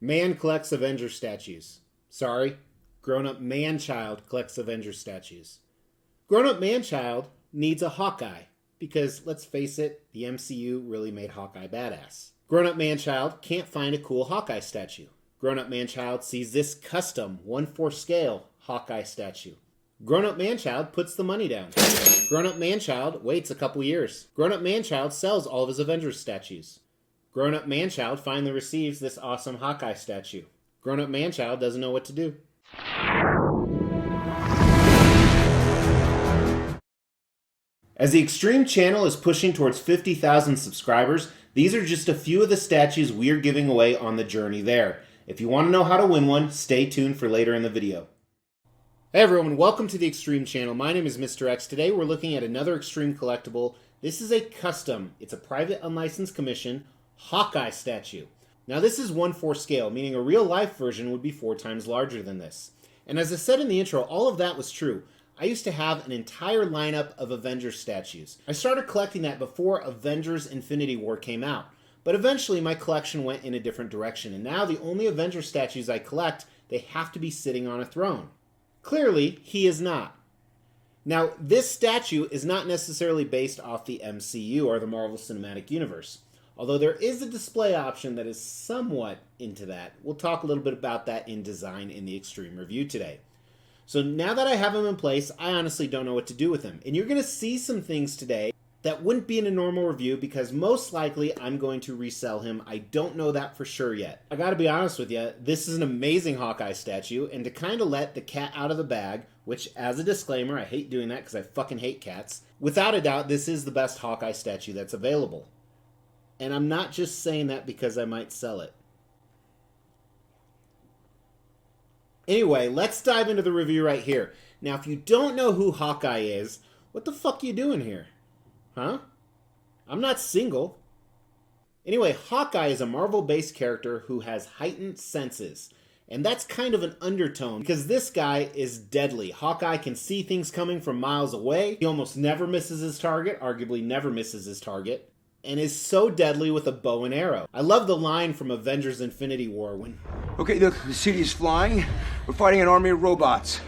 Man collects Avengers statues. Sorry, grown-up man-child collects Avengers statues. Grown-up man-child needs a Hawkeye, because, let's face it, the MCU really made Hawkeye badass. Grown-up man-child can't find a cool Hawkeye statue. Grown-up man-child sees this custom 1/4 scale Hawkeye statue. Grown-up man-child puts the money down. Grown-up man-child waits a couple years. Grown-up man-child sells all of his Avengers statues. Grown-up man-child finally receives this awesome Hawkeye statue. Grown-up man-child doesn't know what to do. As the Extreme channel is pushing towards 50,000 subscribers, these are just a few of the statues we're giving away on the journey there. If you want to know how to win one, stay tuned for later in the video. Hey everyone, welcome to the Extreme channel. My name is Mr. X. Today we're looking at another Extreme collectible. This is a custom. It's a private unlicensed commission Hawkeye statue. Now this is 1/4 scale, meaning a real life version would be 4 times larger than this. And as I said in the intro, all of that was true. I used to have an entire lineup of Avengers statues. I started collecting that before Avengers Infinity War came out. But eventually my collection went in a different direction, and now the only Avengers statues I collect, they have to be sitting on a throne. Clearly, he is not. Now, this statue is not necessarily based off the MCU or the Marvel Cinematic Universe. Although there is a display option that is somewhat into that. We'll talk a little bit about that in design in the Extreme review today. So now that I have him in place, I honestly don't know what to do with him. And you're going to see some things today that wouldn't be in a normal review because most likely I'm going to resell him. I don't know that for sure yet. I gotta be honest with you, this is an amazing Hawkeye statue, and to kind of let the cat out of the bag, which as a disclaimer, I hate doing that because I fucking hate cats, without a doubt this is the best Hawkeye statue that's available. And I'm not just saying that because I might sell it. Anyway, let's dive into the review right here. Now if you don't know who Hawkeye is, what the fuck are you doing here? Huh? I'm not single. Anyway, Hawkeye is a Marvel-based character who has heightened senses. And that's kind of an undertone because this guy is deadly. Hawkeye can see things coming from miles away. He almost never misses his target, arguably never misses his target, and is so deadly with a bow and arrow. I love the line from Avengers Infinity War when... Okay, look, the city is flying. We're fighting an army of robots.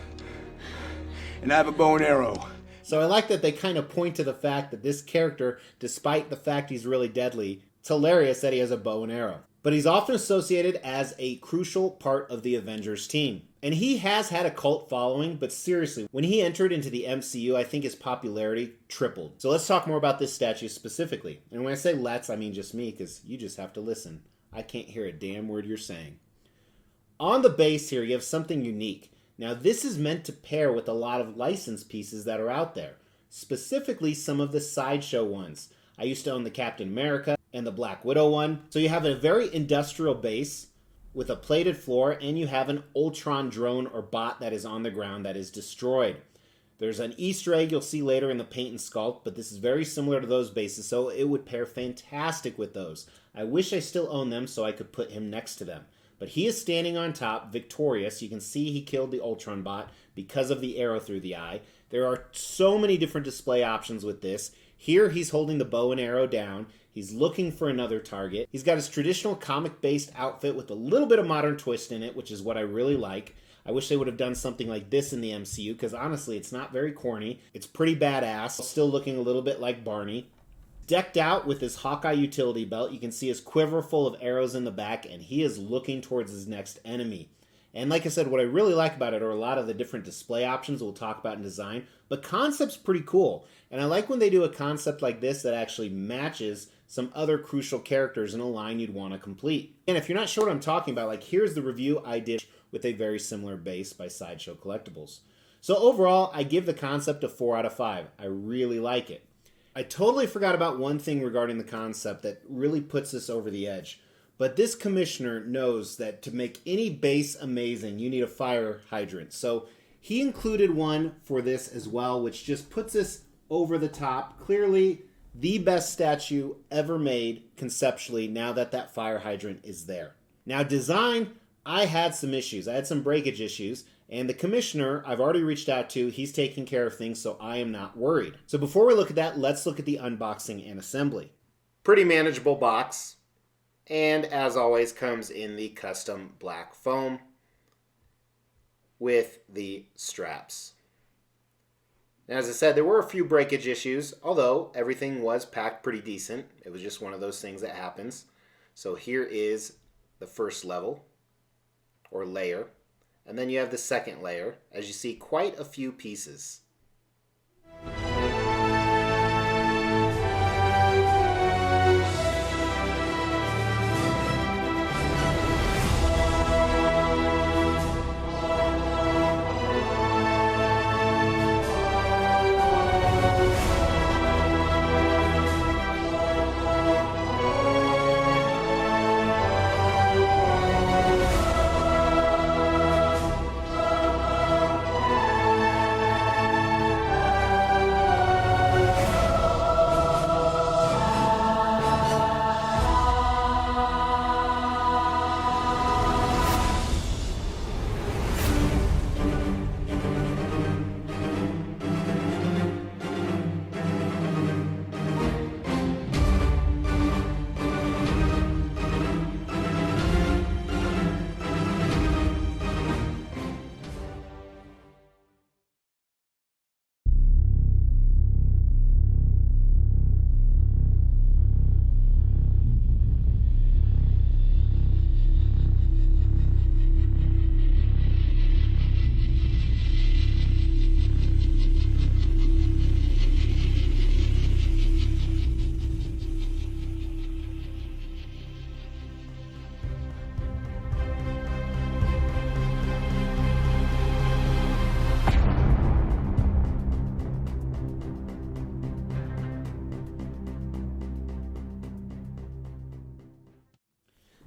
And I have a bow and arrow. So I like that they kind of point to the fact that this character, despite the fact he's really deadly, it's hilarious that he has a bow and arrow. But he's often associated as a crucial part of the Avengers team. And he has had a cult following, but seriously, when he entered into the MCU, I think his popularity tripled. So let's talk more about this statue specifically. And when I say let's, I mean just me, because you just have to listen. I can't hear a damn word you're saying. On the base here, you have something unique. Now this is meant to pair with a lot of licensed pieces that are out there, specifically some of the sideshow ones. I used to own the Captain America and the Black Widow one. So you have a very industrial base with a plated floor, and you have an Ultron drone or bot that is on the ground that is destroyed. There's an Easter egg you'll see later in the paint and sculpt, but this is very similar to those bases, so it would pair fantastic with those. I wish I still owned them so I could put him next to them. But he is standing on top, victorious. You can see he killed the Ultron bot because of the arrow through the eye. There are so many different display options with this. Here he's holding the bow and arrow down. He's looking for another target. He's got his traditional comic-based outfit with a little bit of modern twist in it, which is what I really like. I wish they would have done something like this in the MCU, because honestly, it's not very corny. It's pretty badass, still looking a little bit like Barney. Decked out with his Hawkeye utility belt, you can see his quiver full of arrows in the back, and he is looking towards his next enemy. And like I said, what I really like about it are a lot of the different display options we'll talk about in design, but concept's pretty cool. And I like when they do a concept like this that actually matches some other crucial characters in a line you'd want to complete. And if you're not sure what I'm talking about, like here's the review I did with a very similar base by Sideshow Collectibles. So overall, I give the concept a 4 out of 5. I really like it. I totally forgot about one thing regarding the concept that really puts this over the edge. But this commissioner knows that to make any base amazing, you need a fire hydrant. So he included one for this as well, which just puts this over the top. Clearly, the best statue ever made conceptually now that that fire hydrant is there. Now design, I had some issues. I had some breakage issues. And the commissioner, I've already reached out to. He's taking care of things, so I am not worried. So before we look at that, let's look at the unboxing and assembly. Pretty manageable box. And as always, comes in the custom black foam with the straps. Now, as I said, there were a few breakage issues, although everything was packed pretty decent. It was just one of those things that happens. So here is the first level, or layer, and then you have the second layer. As you see, quite a few pieces.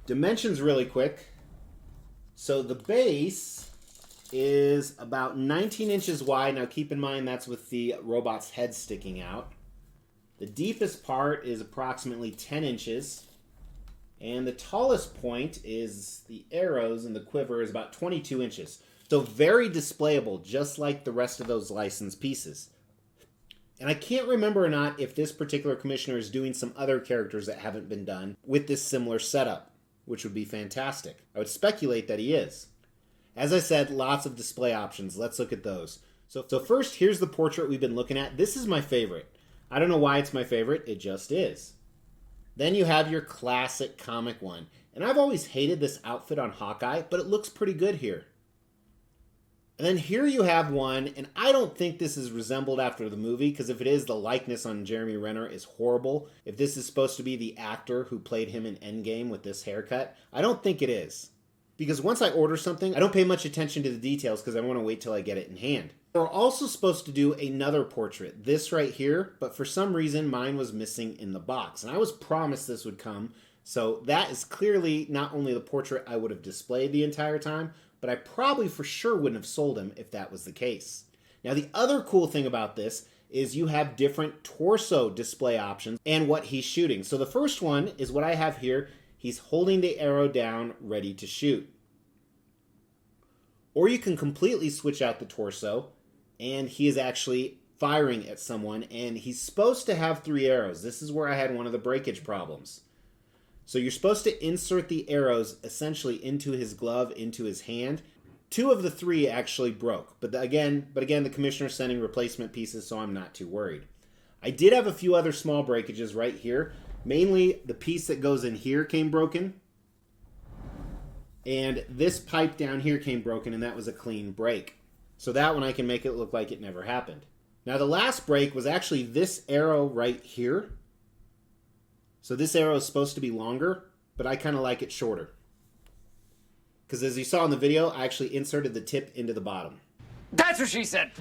Dimensions really quick. So the base is about 19 inches wide. Now keep in mind that's with the robot's head sticking out. The deepest part is approximately 10 inches. And the tallest point is the arrows, and the quiver is about 22 inches. So very displayable, just like the rest of those licensed pieces. And I can't remember or not if this particular commissioner is doing some other characters that haven't been done with this similar setup, which would be fantastic. I would speculate that he is. As I said, lots of display options. Let's look at those. So first, here's the portrait we've been looking at. This is my favorite. I don't know why it's my favorite. It just is. Then you have your classic comic one. And I've always hated this outfit on Hawkeye, but it looks pretty good here. And then here you have one, and I don't think this is resembled after the movie, because if it is, the likeness on Jeremy Renner is horrible. If this is supposed to be the actor who played him in Endgame with this haircut, I don't think it is. Because once I order something, I don't pay much attention to the details because I want to wait till I get it in hand. We're also supposed to do another portrait, this right here, but for some reason mine was missing in the box. And I was promised this would come, so that is clearly not only the portrait I would have displayed the entire time, but I probably for sure wouldn't have sold him if that was the case. Now the other cool thing about this is you have different torso display options and what he's shooting. So the first one is what I have here. He's holding the arrow down, ready to shoot. Or you can completely switch out the torso, and he is actually firing at someone, and he's supposed to have 3 arrows. This is where I had one of the breakage problems. So you're supposed to insert the arrows essentially into his glove, into his hand. 2 of the 3 actually broke, but again, the commissioner's sending replacement pieces, so I'm not too worried. I did have a few other small breakages right here. Mainly the piece that goes in here came broken. And this pipe down here came broken, and that was a clean break. So that one I can make it look like it never happened. Now the last break was actually this arrow right here. So this arrow is supposed to be longer, but I kind of like it shorter. Because as you saw in the video, I actually inserted the tip into the bottom. That's what she said!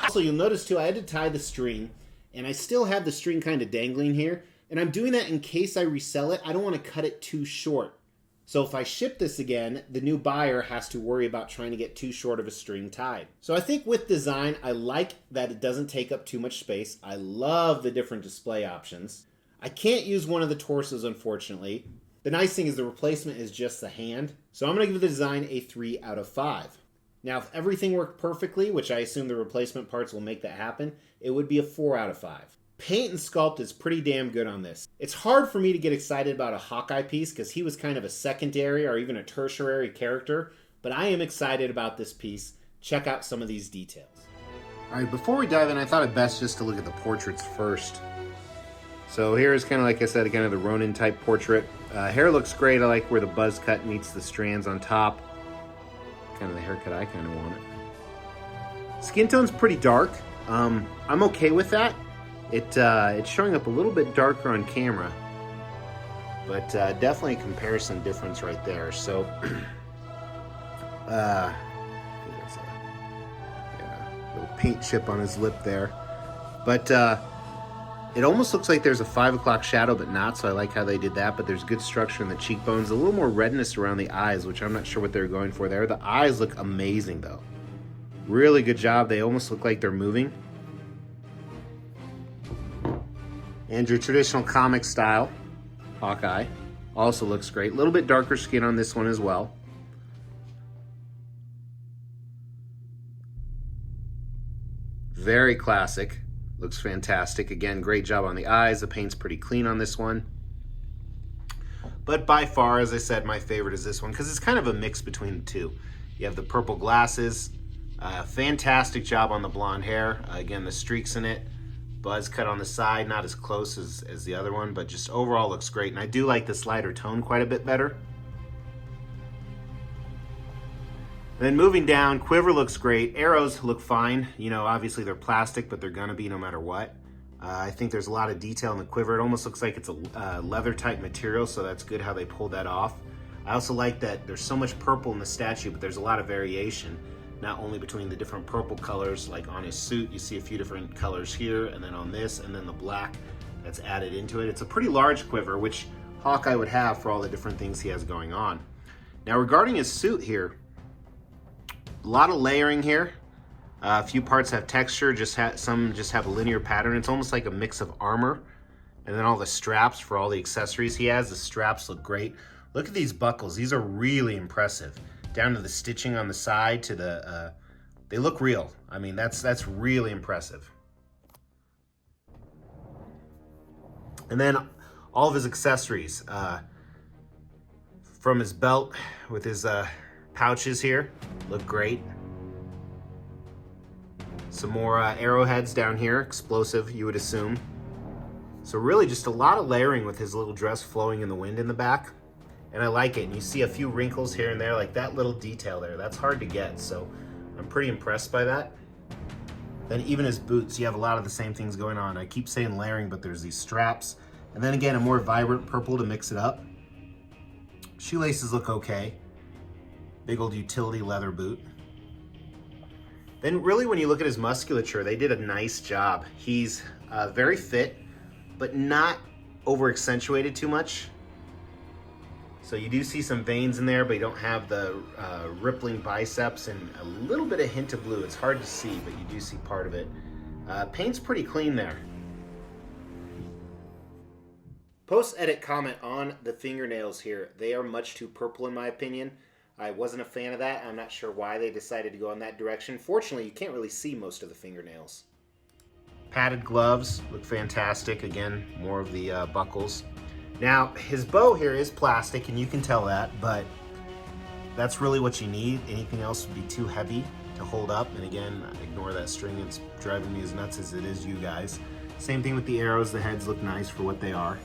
Also, you'll notice too, I had to tie the string, and I still have the string kind of dangling here. And I'm doing that in case I resell it. I don't want to cut it too short. So if I ship this again, the new buyer has to worry about trying to get too short of a string tied. So I think with design, I like that it doesn't take up too much space. I love the different display options. I can't use one of the torsos, unfortunately. The nice thing is the replacement is just the hand. So I'm going to give the design a 3 out of 5. Now, if everything worked perfectly, which I assume the replacement parts will make that happen, it would be a 4 out of 5. Paint and sculpt is pretty damn good on this. It's hard for me to get excited about a Hawkeye piece because he was kind of a secondary or even a tertiary character, but I am excited about this piece. Check out some of these details. All right, before we dive in, I thought it best just to look at the portraits first. So here's kind of, like I said, kind of the Ronin type portrait. Hair looks great. I like where the buzz cut meets the strands on top. Kind of the haircut I kind of wanted. Skin tone's pretty dark. I'm okay with that. It's showing up a little bit darker on camera, but definitely a comparison difference right there. So, I think that's a little paint chip on his lip there, but it almost looks like there's a 5 o'clock shadow, but not. So I like how they did that. But there's good structure in the cheekbones, a little more redness around the eyes, which I'm not sure what they're going for there. The eyes look amazing though. Really good job. They almost look like they're moving. And your traditional comic style, Hawkeye, also looks great. A little bit darker skin on this one as well. Very classic. Looks fantastic. Again, great job on the eyes. The paint's pretty clean on this one. But by far, as I said, my favorite is this one because it's kind of a mix between the two. You have the purple glasses. Fantastic job on the blonde hair. Again, the streaks in it. Buzz cut on the side, not as close as the other one, but just overall looks great. And I do like this lighter tone quite a bit better. Then moving down, Quiver looks great. Arrows look fine. You know, obviously they're plastic, but they're gonna be no matter what. I think there's a lot of detail in the Quiver. It almost looks like it's a leather type material, so that's good how they pulled that off. I also like that there's so much purple in the statue, but there's a lot of variation. Not only between the different purple colors, like on his suit, you see a few different colors here, and then on this, and then the black that's added into it. It's a pretty large quiver, which Hawkeye would have for all the different things he has going on. Now, regarding his suit here, a lot of layering here. A few parts have texture, some just have a linear pattern. It's almost like a mix of armor, and then all the straps for all the accessories he has. The straps look great. Look at these buckles. These are really impressive. Down to the stitching on the side to the, they look real. I mean, that's really impressive. And then all of his accessories, from his belt with his pouches here, look great. Some more arrowheads down here, explosive, you would assume. So really just a lot of layering with his little dress flowing in the wind in the back. And I like it. And you see a few wrinkles here and there, like that little detail there. That's hard to get, so I'm pretty impressed by that. Then even his boots, you have a lot of the same things going on. I keep saying layering, but there's these straps. And then again, a more vibrant purple to mix it up. Shoelaces look okay. Big old utility leather boot. Then really when you look at his musculature, they did a nice job. He's very fit, but not over accentuated too much. So you do see some veins in there, but you don't have the rippling biceps and a little bit of hint of blue. It's hard to see, but you do see part of it. Paint's pretty clean there. Post-edit comment on the fingernails here. They are much too purple in my opinion. I wasn't a fan of that. I'm not sure why they decided to go in that direction. Fortunately, you can't really see most of the fingernails. Padded gloves look fantastic. Again, more of the buckles. Now, his bow here is plastic, and you can tell that, but that's really what you need. Anything else would be too heavy to hold up. And again, ignore that string. It's driving me as nuts as it is you guys. Same thing with the arrows. The heads look nice for what they are.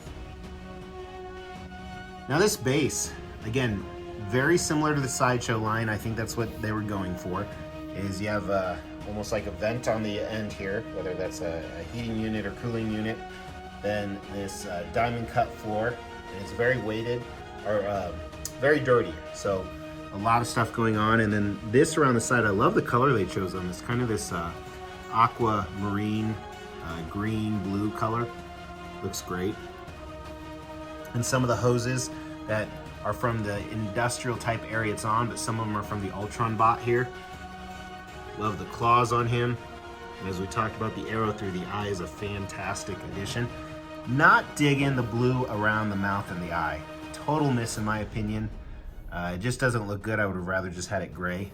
Now this base, again, very similar to the Sideshow line. I think that's what they were going for, is you have almost like a vent on the end here, whether that's a heating unit or cooling unit. Then this diamond cut floor, and it's very weighted, or very dirty. So a lot of stuff going on. And then this around the side, I love the color they chose on this, kind of this aquamarine, green, blue color. Looks great. And some of the hoses that are from the industrial type area it's on, but some of them are from the Ultron bot here. Love the claws on him. And as we talked about, the arrow through the eye is a fantastic addition. Not digging the blue around the mouth and the eye. Total miss in my opinion. It just doesn't look good. I would have rather just had it gray.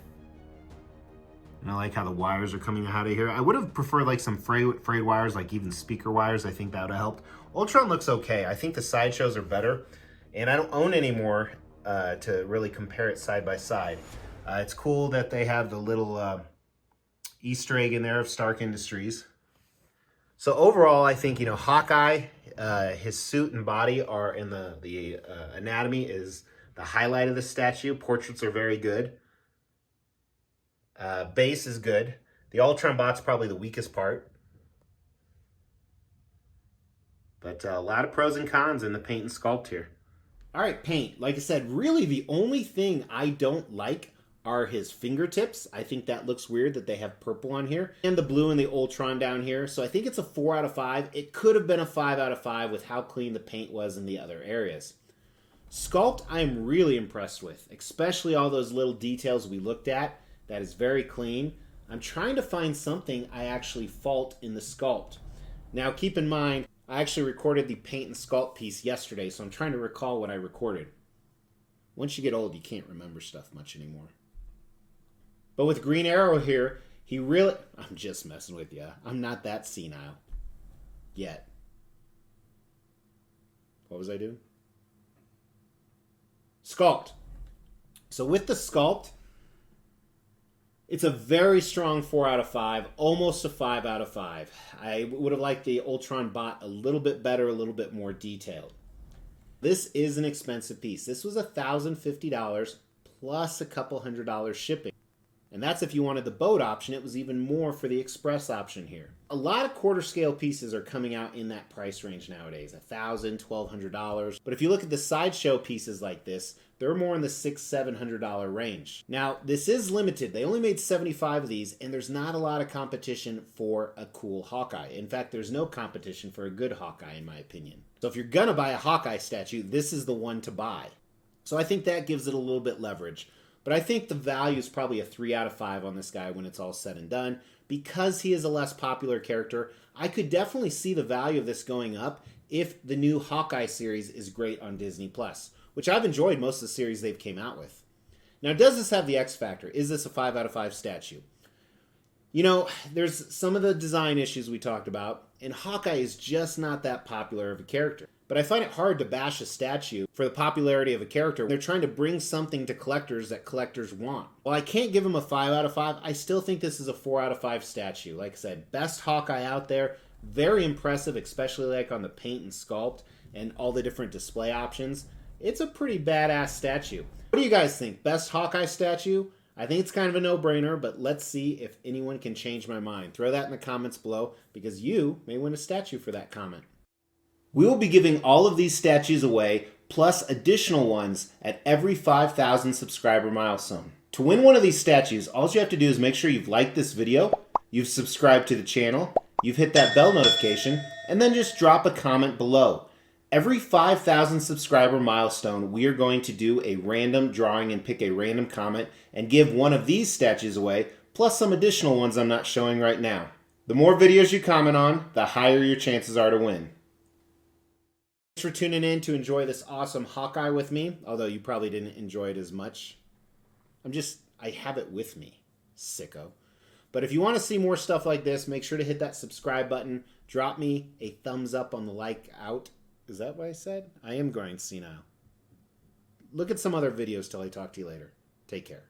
And I like how the wires are coming out of here. I would have preferred like some frayed wires, like even speaker wires. I think that would have helped. Ultron looks okay. I think the sideshows are better. And I don't own any more to really compare it side by side. It's cool that they have the little Easter egg in there of Stark Industries. So overall, I think, you know, Hawkeye, his suit and body are in the anatomy is the highlight of the statue. Portraits are very good. Base is good. The Ultron bot's probably the weakest part. But a lot of pros and cons in the paint and sculpt here. All right, paint. Like I said, really the only thing I don't like are his fingertips. I think that looks weird that they have purple on here. And the blue and the Ultron down here. So I think it's a 4 out of 5. It could have been a 5 out of 5 with how clean the paint was in the other areas. Sculpt, I am really impressed with, especially all those little details we looked at. That is very clean. I'm trying to find something I actually fault in the sculpt. Now, keep in mind, I actually recorded the paint and sculpt piece yesterday, so I'm trying to recall what I recorded. Once you get old, you can't remember stuff much anymore. But with Green Arrow here, he really... I'm just messing with you. I'm not that senile. Yet. What was I doing? Sculpt. So with the sculpt, it's a very strong 4 out of 5, almost a 5 out of 5. I would have liked the Ultron bot a little bit better, a little bit more detailed. This is an expensive piece. This was $1,050 plus a couple $100 shipping. And that's if you wanted the boat option. It was even more for the express option here. A lot of quarter scale pieces are coming out in that price range nowadays, $1,000, $1,200. But if you look at the sideshow pieces like this, they're more in the $600, $700 range. Now, this is limited. They only made 75 of these, and there's not a lot of competition for a cool Hawkeye. In fact, there's no competition for a good Hawkeye, in my opinion. So if you're gonna buy a Hawkeye statue, this is the one to buy. So I think that gives it a little bit leverage. But I think the value is probably a 3 out of 5 on this guy when it's all said and done. Because he is a less popular character, I could definitely see the value of this going up if the new Hawkeye series is great on Disney+, which I've enjoyed most of the series they've came out with. Now, does this have the X factor? Is this a 5 out of 5 statue? You know, there's some of the design issues we talked about, and Hawkeye is just not that popular of a character. But I find it hard to bash a statue for the popularity of a character. They're trying to bring something to collectors that collectors want. While I can't give him a 5 out of 5, I still think this is a 4 out of 5 statue. Like I said, best Hawkeye out there. Very impressive, especially like on the paint and sculpt and all the different display options. It's a pretty badass statue. What do you guys think? Best Hawkeye statue? I think it's kind of a no-brainer, but let's see if anyone can change my mind. Throw that in the comments below because you may win a statue for that comment. We will be giving all of these statues away, plus additional ones at every 5,000 subscriber milestone. To win one of these statues, all you have to do is make sure you've liked this video, you've subscribed to the channel, you've hit that bell notification, and then just drop a comment below. Every 5,000 subscriber milestone, we are going to do a random drawing and pick a random comment and give one of these statues away, plus some additional ones I'm not showing right now. The more videos you comment on, the higher your chances are to win. Thanks for tuning in to enjoy this awesome Hawkeye with me, although you probably didn't enjoy it as much. I have it with me, sicko. But if you want to see more stuff like this, make sure to hit that subscribe button. Drop me a thumbs up on the like out. Is that what I said? I am going senile. Look at some other videos till I talk to you later. Take care.